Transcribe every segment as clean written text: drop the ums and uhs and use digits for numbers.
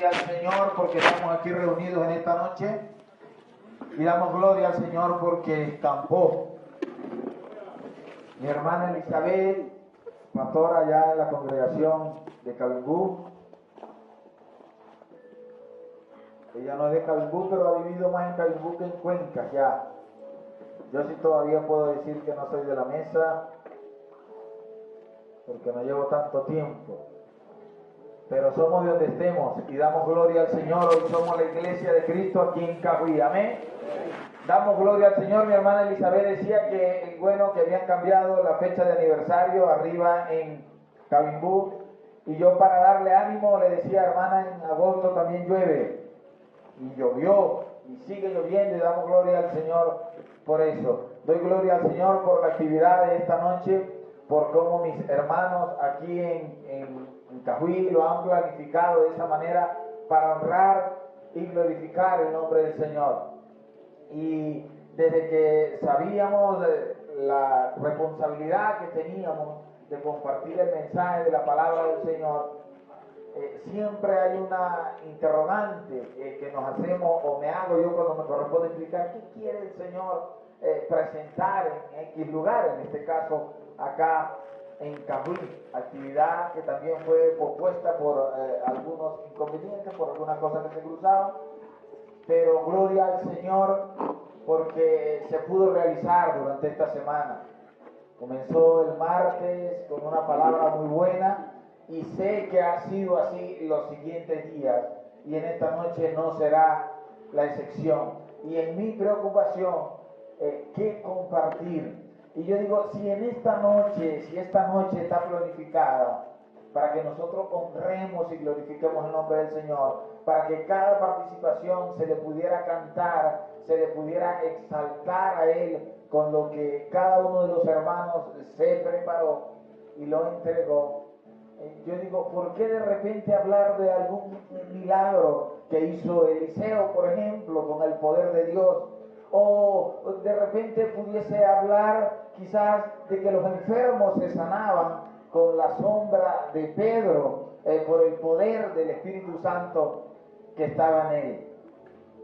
gloria al Señor porque estamos aquí reunidos en esta noche y damos gloria al Señor porque escampó mi hermana Elizabeth, pastora allá en la congregación de Cabimbú. Ella no es de Cabimbú, pero ha vivido más en Cabimbú que en Cuenca ya. Yo sí todavía puedo decir que no soy de la mesa porque no llevo tanto tiempo. Pero somos de donde estemos y damos gloria al Señor. Hoy somos la iglesia de Cristo aquí en Cahuí. Amén. Damos gloria al Señor. Mi hermana Elizabeth decía que que habían cambiado la fecha de aniversario arriba en Cabimbú. Y yo, para darle ánimo, le decía, hermana, en agosto también llueve. Y llovió y sigue lloviendo y damos gloria al Señor por eso. Doy gloria al Señor por la actividad de esta noche, por cómo mis hermanos aquí en Cahuí lo han planificado de esa manera para honrar y glorificar el nombre del Señor. Y desde que sabíamos la responsabilidad que teníamos de compartir el mensaje de la palabra del Señor, siempre hay una interrogante que nos hacemos o me hago yo cuando me corresponde explicar qué quiere el Señor presentar en X lugar, en este caso acá en Cahuí, actividad que también fue pospuesta por algunos inconvenientes, por algunas cosas que se cruzaban, pero gloria al Señor porque se pudo realizar durante esta semana. Comenzó el martes con una palabra muy buena y sé que ha sido así los siguientes días y en esta noche no será la excepción. Y en mi preocupación, ¿qué compartir? Y yo digo, si esta noche está planificada para que nosotros honremos y glorifiquemos el nombre del Señor, para que cada participación se le pudiera cantar, se le pudiera exaltar a Él con lo que cada uno de los hermanos se preparó y lo entregó. Yo digo, ¿por qué de repente hablar de algún milagro que hizo Eliseo, por ejemplo, con el poder de Dios? O de repente pudiese hablar quizás de que los enfermos se sanaban con la sombra de Pedro, por el poder del Espíritu Santo que estaba en él.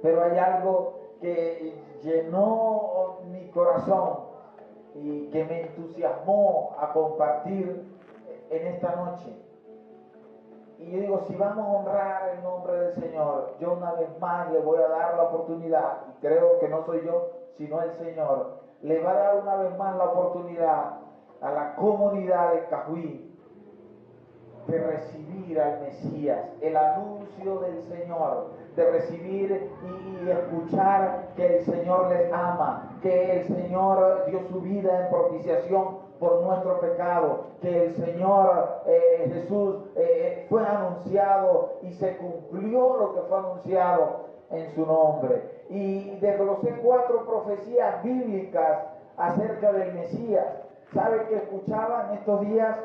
Pero hay algo que llenó mi corazón y que me entusiasmó a compartir en esta noche. Y yo digo, si vamos a honrar el nombre del Señor, yo una vez más le voy a dar la oportunidad, y creo que no soy yo, sino el Señor, le va a dar una vez más la oportunidad a la comunidad de Cahuí de recibir al Mesías, el anuncio del Señor, de recibir y escuchar que el Señor les ama, que el Señor dio su vida en propiciación por nuestro pecado, que el Señor Jesús fue anunciado y se cumplió lo que fue anunciado en su nombre. Y desglosé 4 profecías bíblicas acerca del Mesías. ¿Sabe que escuchaba en estos días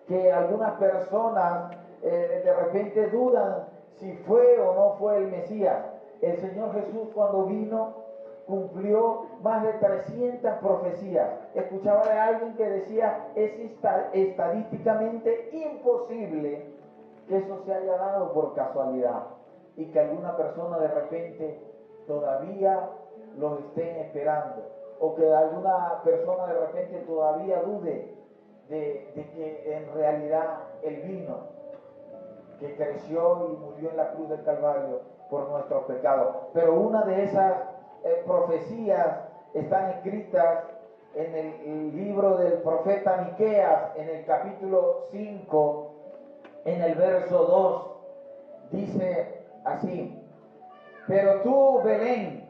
que algunas personas de repente dudan si fue o no fue el Mesías? El Señor Jesús, cuando vino, cumplió más de 300 profecías. Escuchaba de alguien que decía, es estadísticamente imposible que eso se haya dado por casualidad y que alguna persona de repente todavía los estén esperando, o que alguna persona de repente todavía dude de que en realidad Él vino, que creció y murió en la cruz del Calvario por nuestros pecados. Pero una de esas profecías están escritas en el libro del profeta Miqueas, en el capítulo 5, en el verso 2. Dice así: pero tú, Belén,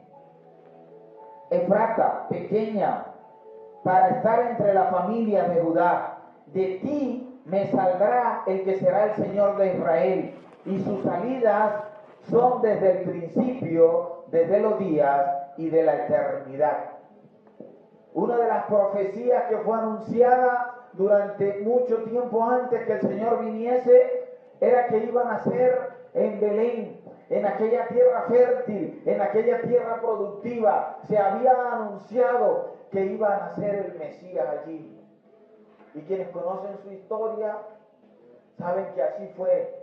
Efrata, pequeña, para estar entre las familias de Judá, de ti me saldrá el que será el Señor de Israel, y sus salidas son desde el principio, desde los días y de la eternidad. Una de las profecías que fue anunciada durante mucho tiempo antes que el Señor viniese era que iban a ser en Belén, en aquella tierra fértil, en aquella tierra productiva. Se había anunciado que iba a nacer el Mesías allí. Y quienes conocen su historia saben que así fue,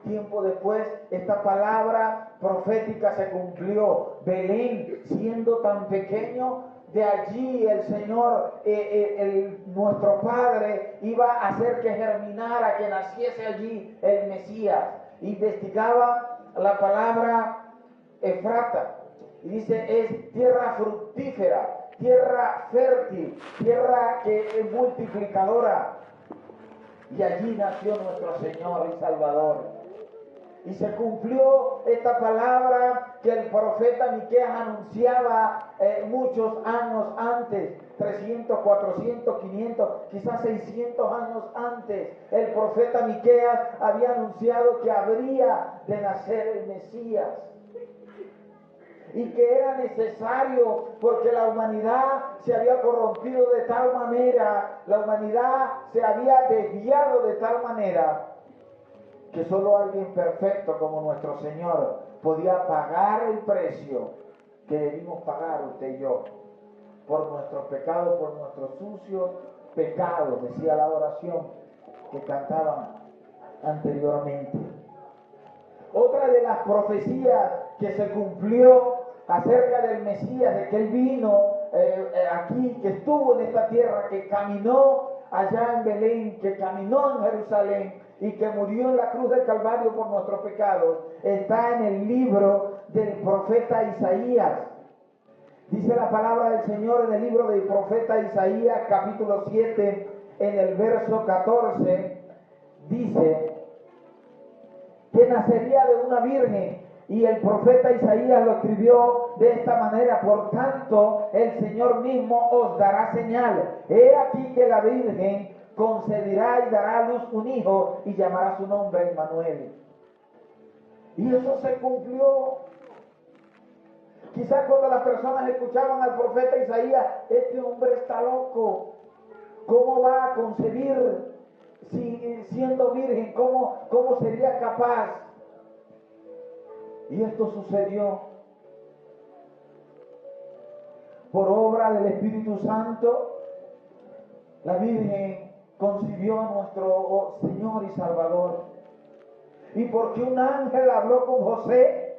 tiempo después, esta palabra profética se cumplió. Belén, siendo tan pequeño, de allí el Señor, nuestro Padre, iba a hacer que germinara, que naciese allí el Mesías. Investigaba la palabra Efrata y dice, es tierra fructífera, tierra fértil, tierra que es multiplicadora. Y allí nació nuestro Señor y Salvador. Y se cumplió esta palabra que el profeta Miqueas anunciaba muchos años antes, 300, 400, 500, quizás 600 años antes. El profeta Miqueas había anunciado que habría de nacer el Mesías. Y que era necesario porque la humanidad se había corrompido de tal manera, la humanidad se había desviado de tal manera, que solo alguien perfecto como nuestro Señor podía pagar el precio que debimos pagar usted y yo por nuestros pecados, por nuestros sucios pecados, decía la oración que cantaban anteriormente. Otra de las profecías que se cumplió acerca del Mesías, de que Él vino aquí, que estuvo en esta tierra, que caminó allá en Belén, que caminó en Jerusalén y que murió en la cruz del Calvario por nuestros pecados, está en el libro del profeta Isaías. Dice la palabra del Señor en el libro del profeta Isaías, capítulo 7, en el verso 14, dice que nacería de una virgen, y el profeta Isaías lo escribió de esta manera: por tanto, el Señor mismo os dará señal. He aquí que la virgen concebirá y dará a luz un hijo, y llamará su nombre Emmanuel. Y eso se cumplió. Quizás cuando las personas escuchaban al profeta Isaías, este hombre está loco. ¿Cómo va a concebir siendo virgen? ¿Cómo sería capaz? Y esto sucedió por obra del Espíritu Santo. La Virgen concibió a nuestro Señor y Salvador. Y porque un ángel habló con José,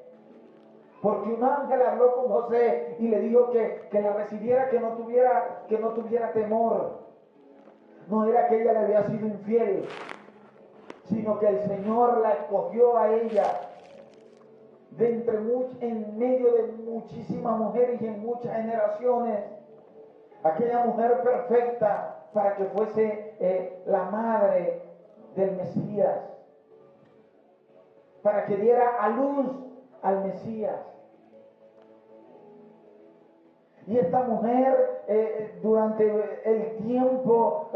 y le dijo que la recibiera, que no tuviera temor. No era que ella le había sido infiel, sino que el Señor la escogió a ella en medio de muchísimas mujeres y en muchas generaciones, aquella mujer perfecta para que fuese la madre del Mesías, para que diera a luz al Mesías. Y esta mujer durante el tiempo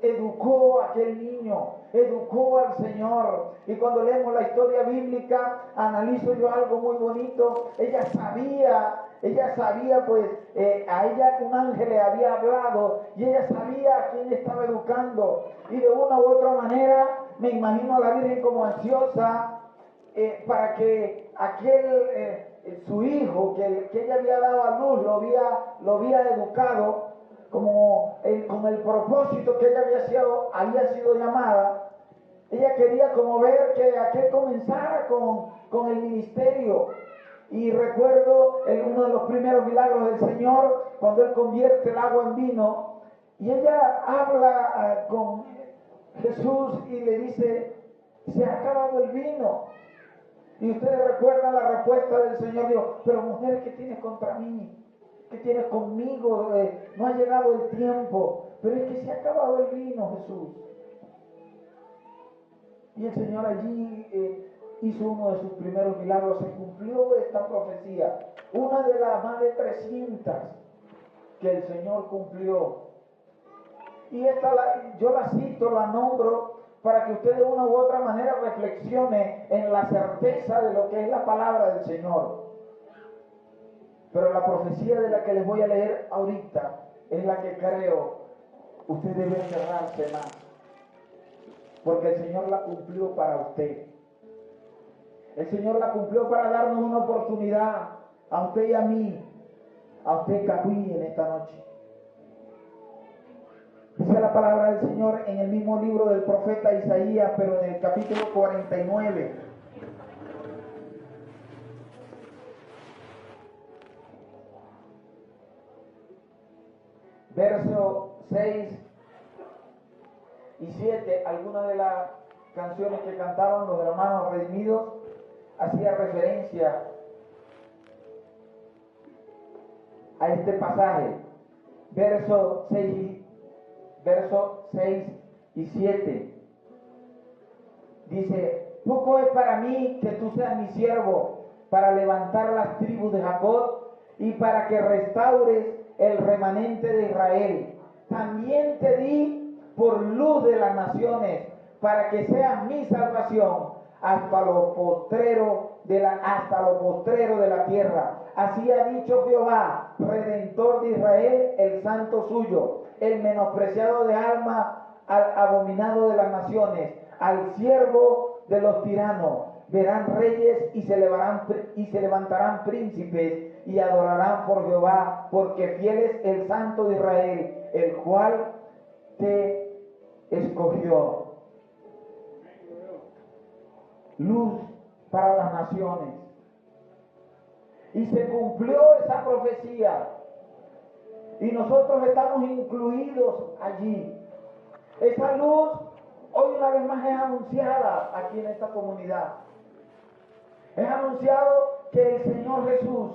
educó a aquel niño, educó al Señor. Y cuando leemos la historia bíblica, analizo yo algo muy bonito. Ella sabía pues, a ella un ángel le había hablado y ella sabía a quién estaba educando. Y de una u otra manera, me imagino a la Virgen como ansiosa para que su hijo que ella había dado a luz, lo había educado con el propósito que ella había sido llamada. Ella quería como ver que aquel comenzara con el ministerio. Y recuerdo uno de los primeros milagros del Señor, cuando Él convierte el agua en vino, y ella habla con Jesús y le dice: se ha acabado el vino. Y ustedes recuerdan la respuesta del Señor: dijo, pero mujer, ¿qué tienes contra mí? ¿Qué tienes conmigo? No ha llegado el tiempo. Pero es que se ha acabado el vino, Jesús. Y el Señor allí hizo uno de sus primeros milagros. Se cumplió esta profecía, una de las más de 300 que el Señor cumplió. Y yo la cito, la nombro, para que usted de una u otra manera reflexione en la certeza de lo que es la palabra del Señor. Pero la profecía de la que les voy a leer ahorita es la que creo usted debe cerrarse más, porque el Señor la cumplió para usted. El Señor la cumplió para darnos una oportunidad a usted y a mí, a usted Cahuí, en esta noche. Dice la palabra del Señor en el mismo libro del profeta Isaías, pero en el capítulo 49. verso 6 y 7, algunas de las canciones que cantaban los hermanos redimidos hacía referencia a este pasaje. Verso 6 y 7 dice: poco es para mí que tú seas mi siervo para levantar las tribus de Jacob y para que restaures el remanente de Israel. También te di por luz de las naciones, para que seas mi salvación hasta lo postrero de la tierra. Así ha dicho Jehová, Redentor de Israel, el santo suyo, el menospreciado de alma, al abominado de las naciones, al siervo de los tiranos. Verán reyes y se levantarán príncipes y adorarán por Jehová, porque fiel es el santo de Israel, el cual te escogió. Luz para las naciones. Y se cumplió esa profecía. Y nosotros estamos incluidos allí. Esa luz hoy una vez más es anunciada aquí en esta comunidad. Es anunciado que el Señor Jesús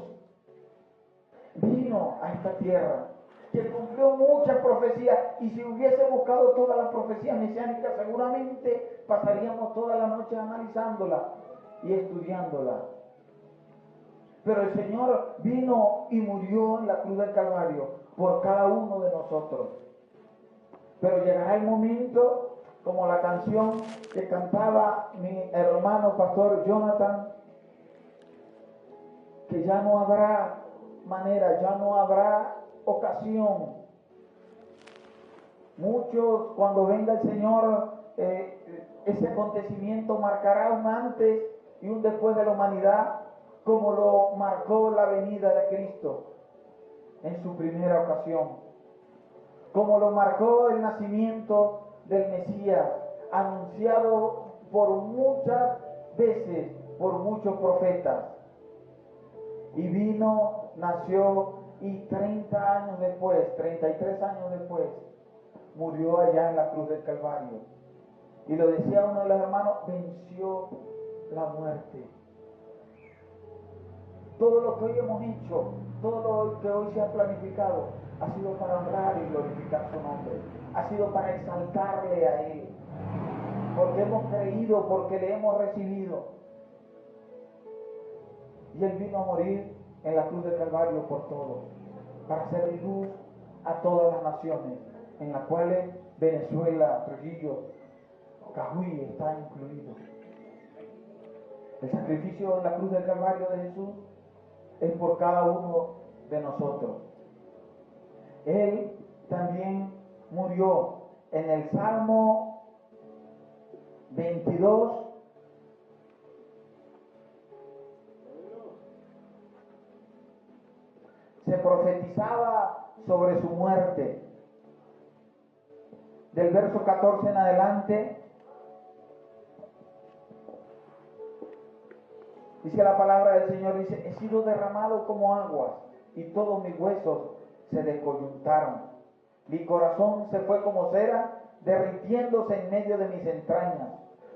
vino a esta tierra, que cumplió muchas profecías, y si hubiese buscado todas las profecías mesiánicas, seguramente pasaríamos toda la noche analizándola y estudiándola. Pero el Señor vino y murió en la cruz del Calvario por cada uno de nosotros. Pero llegará el momento, como la canción que cantaba mi hermano pastor Jonathan, que ya no habrá manera, ya no habrá ocasión. Muchos, cuando venga el Señor, ese acontecimiento marcará un antes y un después de la humanidad, como lo marcó la venida de Cristo en su primera ocasión, como lo marcó el nacimiento del Mesías, anunciado por muchas veces por muchos profetas. Y vino, nació, y 30 años después, 33 años después, murió allá en la cruz del Calvario. Y lo decía uno de los hermanos: venció la muerte. Todo lo que hoy hemos hecho, todo lo que hoy se ha planificado, ha sido para honrar y glorificar su nombre. Ha sido para exaltarle a Él. Porque hemos creído, porque le hemos recibido. Y Él vino a morir en la cruz del Calvario por todos, para hacer luz a todas las naciones, en las cuales Venezuela, Trujillo, Cahuí está incluido. El sacrificio en la cruz del Calvario de Jesús es por cada uno de nosotros. Él también murió. En el Salmo 22 se profetizaba sobre su muerte. Del verso 14 en adelante dice la palabra del Señor, dice: he sido derramado como aguas y todos mis huesos se descoyuntaron. Mi corazón se fue como cera, derritiéndose en medio de mis entrañas.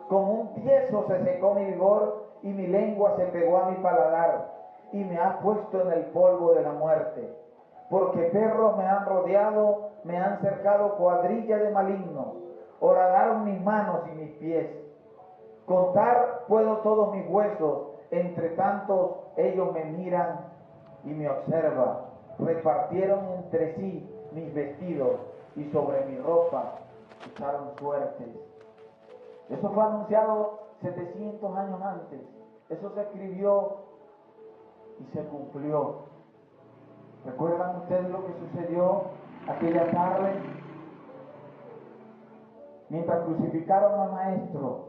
Como un tieso se secó mi vigor y mi lengua se pegó a mi paladar y me ha puesto en el polvo de la muerte. Porque perros me han rodeado, me han cercado cuadrilla de malignos. Horadaron mis manos y mis pies. Contar puedo todos mis huesos, entre tantos ellos me miran y me observan. Repartieron entre sí mis vestidos y sobre mi ropa echaron suertes. Eso fue anunciado 700 años antes. Eso se escribió y se cumplió. ¿Recuerdan ustedes lo que sucedió aquella tarde? Mientras crucificaron al Maestro,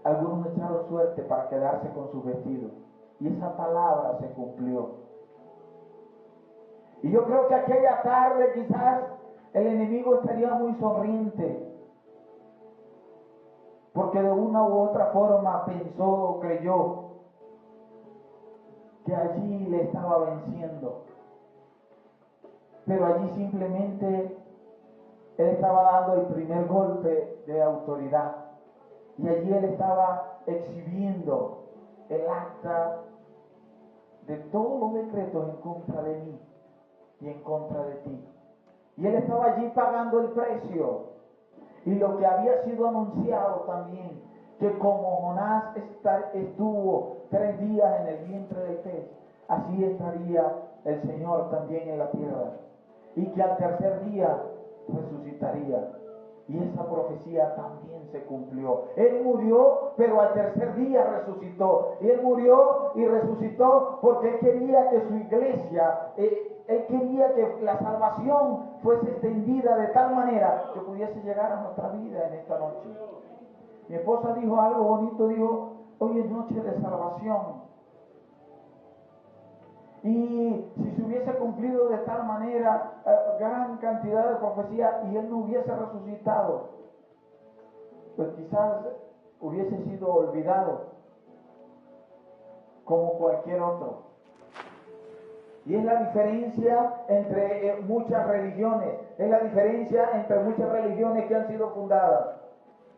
algunos echaron suerte para quedarse con sus vestidos. Y esa palabra se cumplió. Y yo creo que aquella tarde quizás el enemigo estaría muy sonriente, porque de una u otra forma pensó o creyó que allí le estaba venciendo. pero allí simplemente él estaba dando el primer golpe de autoridad. Y allí él estaba exhibiendo el acta de todos los decretos en contra de mí y en contra de ti. Y él estaba allí pagando el precio. Y lo que había sido anunciado también, que como Jonás estuvo 3 días en el vientre del pez, así estaría el Señor también en la tierra. Y que al tercer día resucitaría. Y esa profecía también se cumplió. Él murió, pero al tercer día resucitó. Y él murió y resucitó porque él quería que su iglesia, él quería que la salvación fuese extendida de tal manera que pudiese llegar a nuestra vida en esta noche. Mi esposa dijo algo bonito, dijo, hoy es noche de salvación. Y si se hubiese cumplido de tal manera gran cantidad de profecía y él no hubiese resucitado, pues quizás hubiese sido olvidado como cualquier otro. Y es la diferencia entre muchas religiones, es la diferencia entre muchas religiones que han sido fundadas,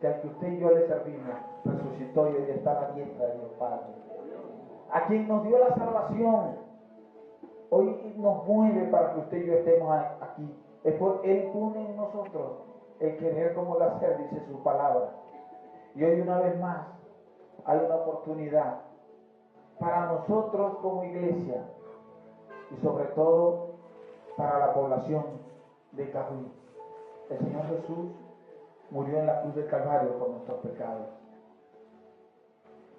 que al que usted y yo le servimos resucitó y hoy está a la diestra de Dios Padre. A quien nos dio la salvación, hoy nos mueve para que usted y yo estemos aquí. Es por Él pone en nosotros el querer como el hacer, dice su palabra. Y hoy una vez más hay una oportunidad para nosotros como iglesia y sobre todo para la población de Cahuí. El Señor Jesús murió en la cruz del Calvario por nuestros pecados.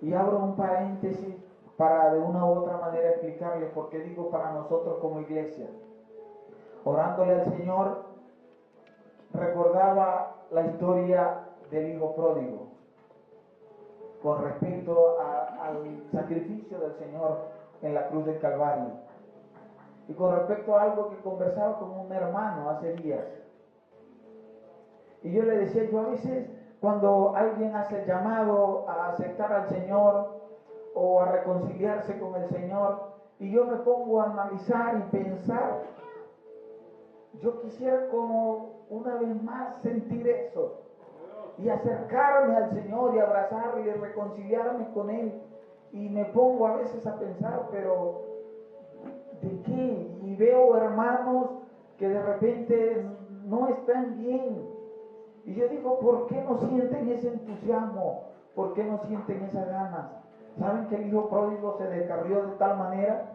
Y abro un paréntesis para de una u otra manera explicarles por qué digo para nosotros como iglesia. Orándole al Señor, recordaba la historia del hijo pródigo con respecto al sacrificio del Señor en la cruz del Calvario. Y con respecto a algo que conversaba con un hermano hace días. Y yo le decía, yo a veces cuando alguien hace el llamado a aceptar al Señor o a reconciliarse con el Señor, y yo me pongo a analizar y pensar, yo quisiera como una vez más sentir eso y acercarme al Señor y abrazarle y reconciliarme con Él. Y me pongo a veces a pensar, pero ¿de qué? Y veo hermanos que de repente no están bien. Y yo digo, ¿por qué no sienten ese entusiasmo? ¿Por qué no sienten esas ganas? ¿Saben que el hijo pródigo se descarrió de tal manera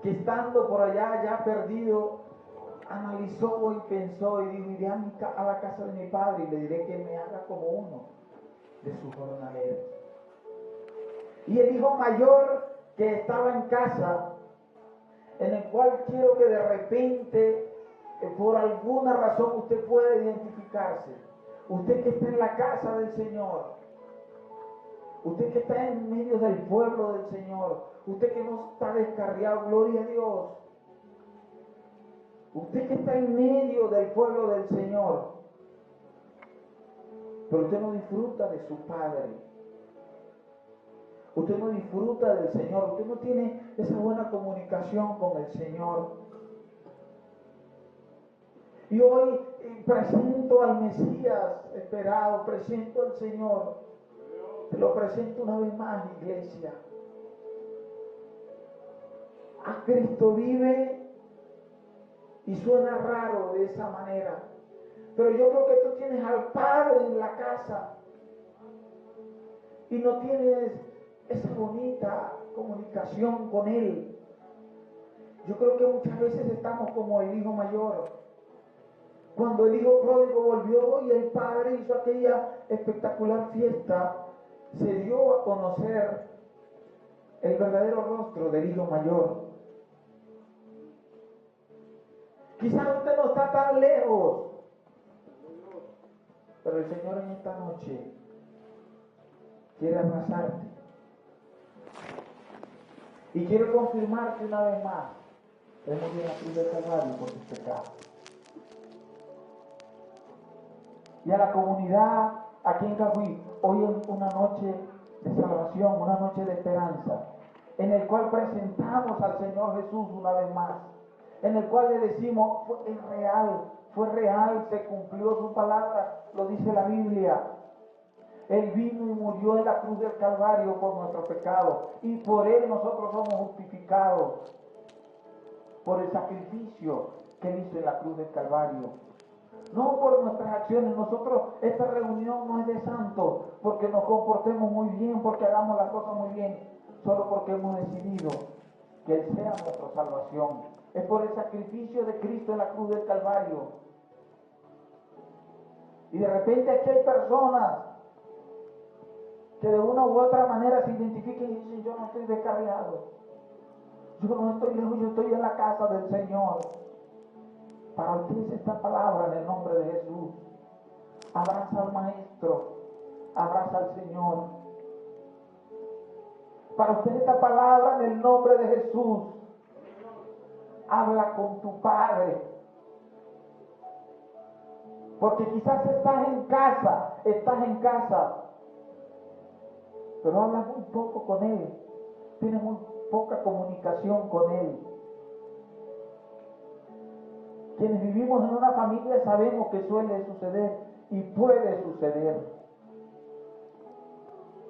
que estando por allá ya perdido, analizó y pensó y dijo, iré a la casa de mi padre y le diré que me haga como uno de sus jornaleros? Y el hijo mayor que estaba en casa, en el cual quiero que de repente, por alguna razón usted pueda identificarse, usted que está en la casa del Señor, usted que está en medio del pueblo del Señor, usted que no está descarriado, gloria a Dios, usted que está en medio del pueblo del Señor, pero usted no disfruta de su Padre, usted no disfruta del Señor, usted no tiene esa buena comunicación con el Señor. Y hoy presento al Mesías esperado, presento al Señor. Te lo presento una vez más, iglesia. A Cristo vive y suena raro de esa manera. Pero yo creo que tú tienes al Padre en la casa y no tienes esa bonita comunicación con Él. Yo creo que muchas veces estamos como el hijo mayor. Cuando el hijo pródigo volvió y el padre hizo aquella espectacular fiesta, se dio a conocer el verdadero rostro del hijo mayor. Quizás usted no está tan lejos, pero el Señor en esta noche quiere abrazarte y quiere confirmarte una vez más: Él murió en la cruz del Calvario por tus pecados. Y a la comunidad aquí en Cahuí, hoy es una noche de salvación, una noche de esperanza, en el cual presentamos al Señor Jesús una vez más. en el cual le decimos, fue real, se cumplió su palabra, lo dice la Biblia. Él vino y murió en la cruz del Calvario por nuestro pecado, y por Él nosotros somos justificados, por el sacrificio que Él hizo en la cruz del Calvario. No por nuestras acciones. Nosotros, esta reunión no es de santos, porque nos comportemos muy bien, porque hagamos las cosas muy bien, solo porque hemos decidido que Él sea nuestra salvación. Es por el sacrificio de Cristo en la cruz del Calvario. Y de repente aquí hay personas que de una u otra manera se identifiquen y dicen, yo no estoy descarriado, yo no estoy lejos, yo estoy en la casa del Señor. Para ustedes esta palabra en el nombre de Jesús. Abraza al Maestro, abraza al Señor. Para usted esta palabra en el nombre de Jesús. Habla con tu Padre. Porque quizás estás en casa, pero hablas muy poco con Él. Tienes muy poca comunicación con Él. Quienes vivimos en una familia sabemos que suele suceder y puede suceder.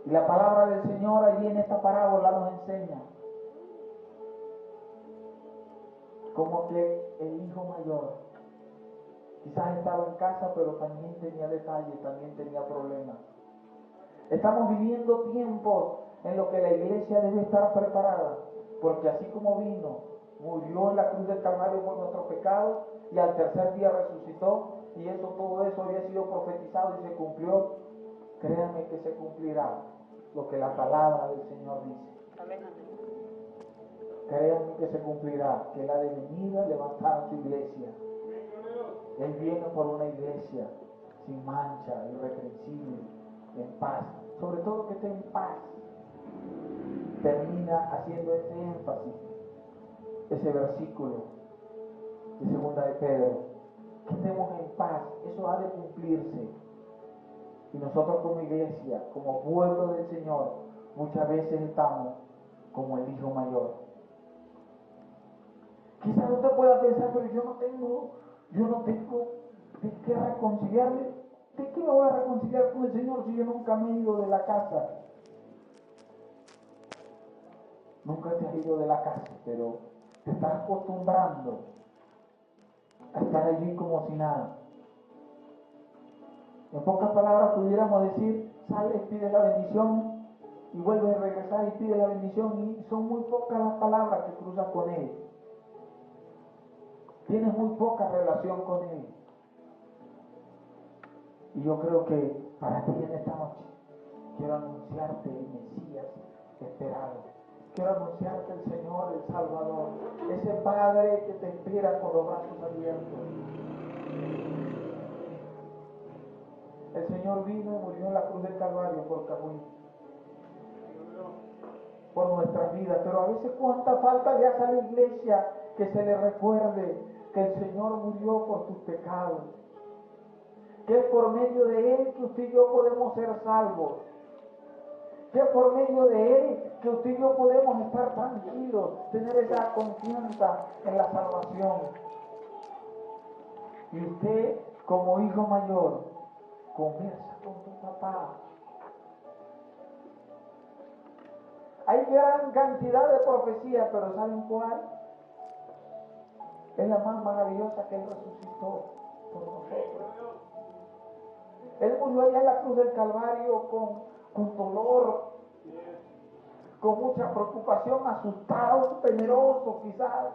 Y la palabra del Señor allí en esta parábola nos enseña como que el hijo mayor quizás estaba en casa, pero también tenía detalles, también tenía problemas. Estamos viviendo tiempos en los que la iglesia debe estar preparada, porque así como vino, murió en la cruz del Calvario por nuestros pecados, y al tercer día resucitó, y todo eso había sido profetizado y se cumplió. Créanme que se cumplirá lo que la palabra del Señor dice. Amén. Créanme que se cumplirá, que Él ha de venir a levantar su iglesia. Él viene por una iglesia sin mancha, irreprensible, en paz. Sobre todo que esté en paz. Termina haciendo ese énfasis, ese versículo de segunda de Pedro. Que estemos en paz, eso ha de cumplirse. Y nosotros como iglesia, como pueblo del Señor, muchas veces estamos como el hijo mayor. Quizás usted pueda pensar, pero yo no tengo de qué reconciliarme. ¿De qué me voy a reconciliar con el Señor si yo nunca me he ido de la casa? Nunca te has ido de la casa, pero te estás acostumbrando a estar allí como si nada. En pocas palabras pudiéramos decir, sales, pides la bendición y vuelves a regresar y pides la bendición, y son muy pocas las palabras que cruzas con Él. Tienes muy poca relación con Él. Y yo creo que para ti en esta noche quiero anunciarte el Mesías esperado. Quiero anunciarte el Señor, el Salvador, ese Padre que te espera con los brazos abiertos. El Señor vino y murió en la cruz del Calvario por Cahuí, por nuestras vidas. Pero a veces cuánta falta le hace a la iglesia que se le recuerde que el Señor murió por tus pecados, que es por medio de Él que usted y yo podemos ser salvos, que es por medio de Él que usted y yo podemos estar tranquilos, tener esa confianza en la salvación. Y usted, como hijo mayor, conversa con tu papá. Hay gran cantidad de profecías, pero ¿saben cuál? Es la más maravillosa, que Él resucitó por nosotros. Él murió allá en la cruz del Calvario con dolor, con mucha preocupación, asustado, temeroso quizás.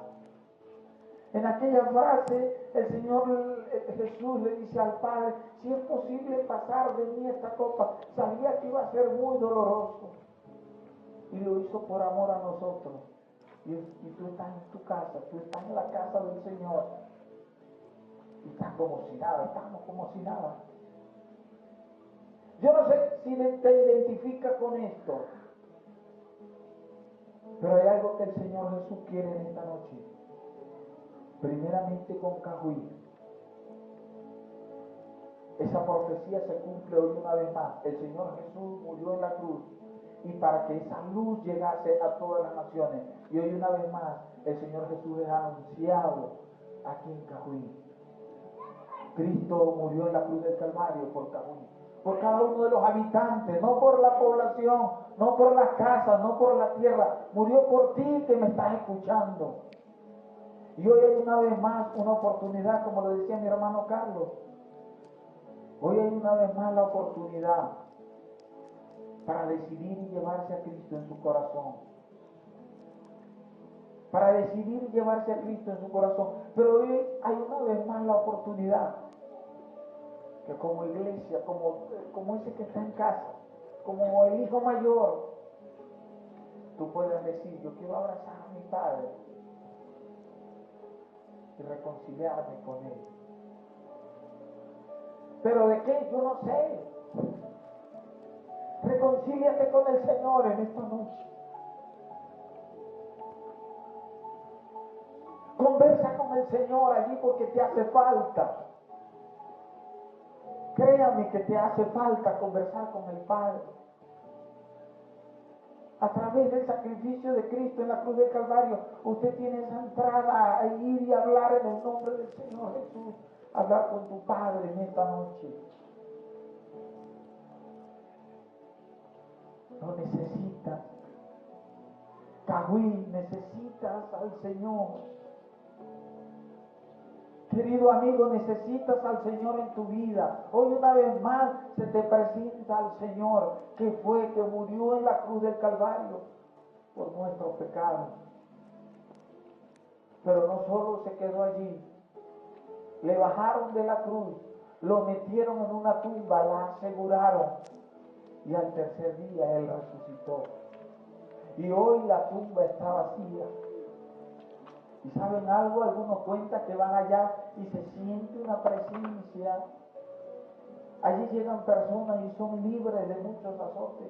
En aquella frase el Señor Jesús le dice al Padre, si es posible pasar de mí esta copa. Sabía que iba a ser muy doloroso y lo hizo por amor a nosotros. Y tú estás en tu casa, tú estás en la casa del Señor y estás como si nada, estamos como si nada. Yo no sé si te identificas con esto, pero hay algo que el Señor Jesús quiere en esta noche. Primeramente con Cahuí. Esa profecía se cumple hoy una vez más. El Señor Jesús murió en la cruz y para que esa luz llegase a todas las naciones. Y hoy una vez más el Señor Jesús es anunciado aquí en Cahuí. Cristo murió en la cruz del Calvario por Cahuí, por cada uno de los habitantes, no por la población, no por las casas, no por la tierra. Murió por ti que me estás escuchando. Y hoy hay una vez más una oportunidad, como lo decía mi hermano Carlos. Hoy hay una vez más la oportunidad para decidir y llevarse a Cristo en su corazón. Para decidir llevarse a Cristo en su corazón. Pero hoy hay una vez más la oportunidad que como iglesia, como ese que está en casa, como el hijo mayor, tú puedas decir: yo quiero abrazar a mi Padre y reconciliarme con Él. ¿Pero de qué? Yo no sé. Reconcíliate con el Señor en esta noche. Conversa con el Señor allí porque te hace falta. Créame que te hace falta conversar con el Padre. A través del sacrificio de Cristo en la cruz del Calvario, usted tiene esa entrada a ir y hablar en el nombre del Señor Jesús. Hablar con tu Padre en esta noche. Lo necesitas. Cahuí, necesitas al Señor. Querido amigo, necesitas al Señor en tu vida. Hoy una vez más se te presenta al Señor que murió en la cruz del Calvario por nuestros pecados. Pero no solo se quedó allí, le bajaron de la cruz, lo metieron en una tumba, la aseguraron y al tercer día Él resucitó. Y hoy la tumba está vacía. ¿Y saben algo? Algunos cuentan que van allá y se siente una presencia. Allí llegan personas y son libres de muchos azotes.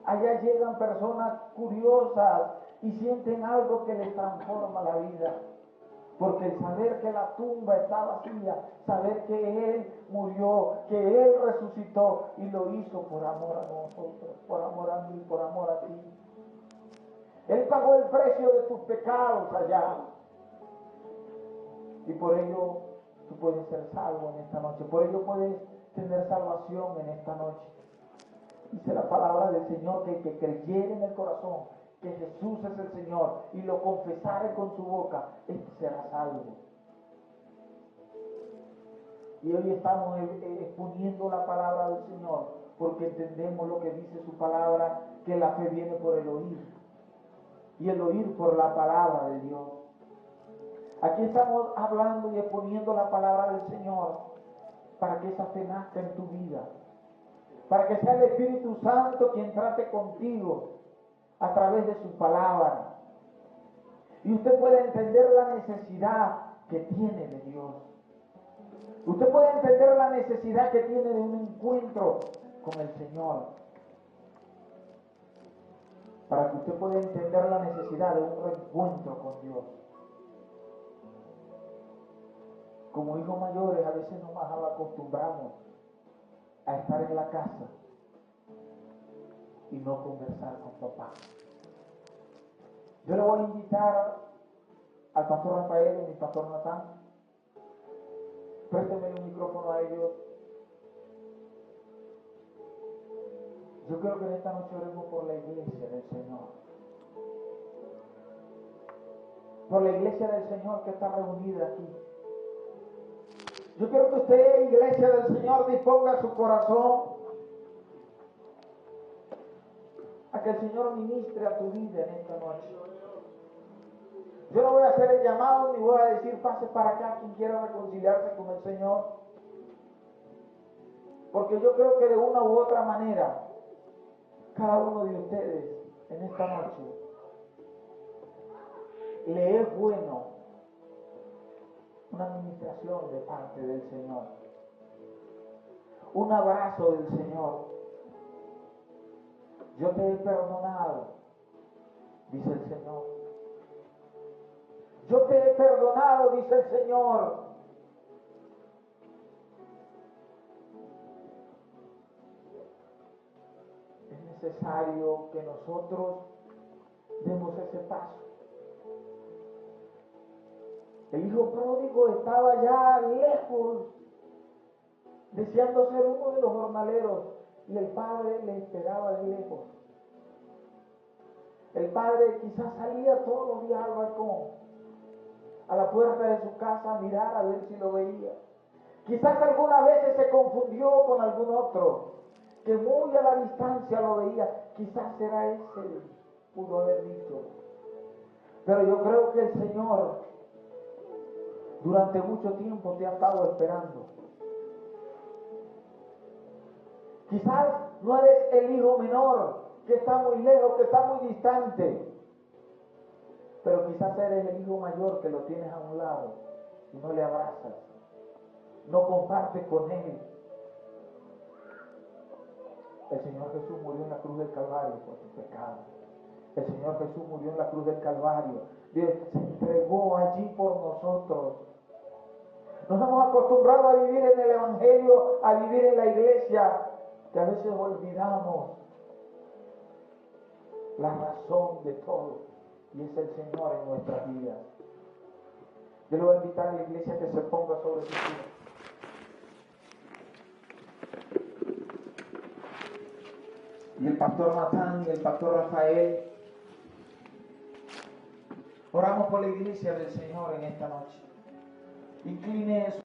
Allá llegan personas curiosas y sienten algo que les transforma la vida. Porque el saber que la tumba está vacía, saber que Él murió, que Él resucitó y lo hizo por amor a nosotros, por amor a mí, por amor a ti. Él pagó el precio de tus pecados allá. Y por ello tú puedes ser salvo en esta noche. Por ello puedes tener salvación en esta noche. Dice la palabra del Señor que el que creyere en el corazón que Jesús es el Señor y lo confesare con su boca, este será salvo. Y hoy estamos exponiendo la palabra del Señor porque entendemos lo que dice su palabra, que la fe viene por el oír y el oír por la palabra de Dios. Aquí estamos hablando y exponiendo la palabra del Señor para que esa fe nazca en tu vida, para que sea el Espíritu Santo quien trate contigo a través de su palabra y usted pueda entender la necesidad que tiene de Dios. Usted puede entender la necesidad que tiene de un encuentro con el Señor, para que usted pueda entender la necesidad de un reencuentro con Dios. Como hijos mayores a veces nos acostumbramos a estar en la casa y no conversar con papá. Yo le voy a invitar al pastor Rafael y mi pastor Natán. Présteme un micrófono a ellos. Yo quiero que en esta noche oremos por la iglesia del Señor. Por la iglesia del Señor que está reunida aquí. Yo quiero que usted, iglesia del Señor, disponga su corazón a que el Señor ministre a tu vida en esta noche. Yo no voy a hacer el llamado ni voy a decir pase para acá quien quiera reconciliarse con el Señor. Porque yo creo que de una u otra manera, cada uno de ustedes en esta noche le es bueno una administración de parte del Señor, un abrazo del Señor. Yo te he perdonado, dice el Señor. Yo te he perdonado, dice el Señor. Es necesario que nosotros demos ese paso. El hijo pródigo estaba ya lejos, deseando ser uno de los jornaleros, y el padre le esperaba de lejos. El padre quizás salía todos los días al balcón, a la puerta de su casa, a mirar a ver si lo veía. Quizás algunas veces se confundió con algún otro, que muy a la distancia lo veía. Quizás era ese, pudo haber dicho. Pero yo creo que el Señor durante mucho tiempo te ha estado esperando. Quizás no eres el hijo menor, que está muy lejos, que está muy distante. Pero quizás eres el hijo mayor, que lo tienes a un lado y no le abrazas, no compartes con él. El Señor Jesús murió en la cruz del Calvario por tu pecado. El Señor Jesús murió en la cruz del Calvario. Dios se entregó allí por nosotros. Nos hemos acostumbrado a vivir en el Evangelio, a vivir en la iglesia, que a veces olvidamos la razón de todo, y es el Señor en nuestras vidas. Yo le voy a invitar a la iglesia que se ponga sobre sus pies. Y el pastor Natán y el pastor Rafael, oramos por la iglesia del Señor en esta noche. Incline su